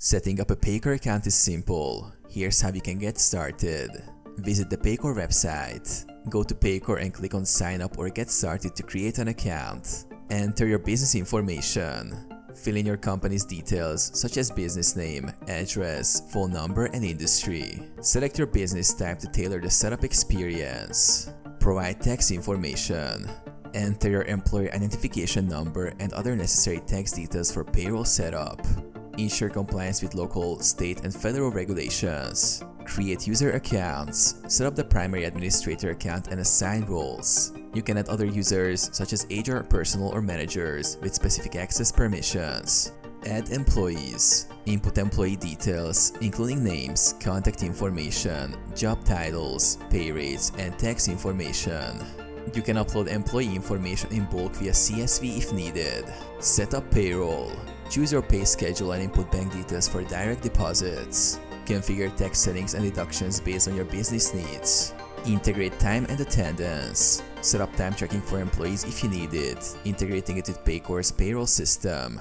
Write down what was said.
Setting up a Paycor account is simple. Here's how you can get started. Visit the Paycor website. Go to Paycor and click on Sign Up or Get Started to create an account. Enter your business information. Fill in your company's details such as business name, address, phone number, and industry. Select your business type to tailor the setup experience. Provide tax information. Enter your employer identification number and other necessary tax details for payroll setup. Ensure compliance with local, state, and federal regulations. Create user accounts. Set up the primary administrator account and assign roles. You can add other users such as HR, personal, or managers with specific access permissions. Add employees. Input employee details, including names, contact information, job titles, pay rates, and tax information. You can upload employee information in bulk via CSV if needed. Set up payroll. Choose your pay schedule and input bank details for direct deposits. Configure tax settings and deductions based on your business needs. Integrate time and attendance. Set up time tracking for employees if you need it, integrating it with Paycor's payroll system.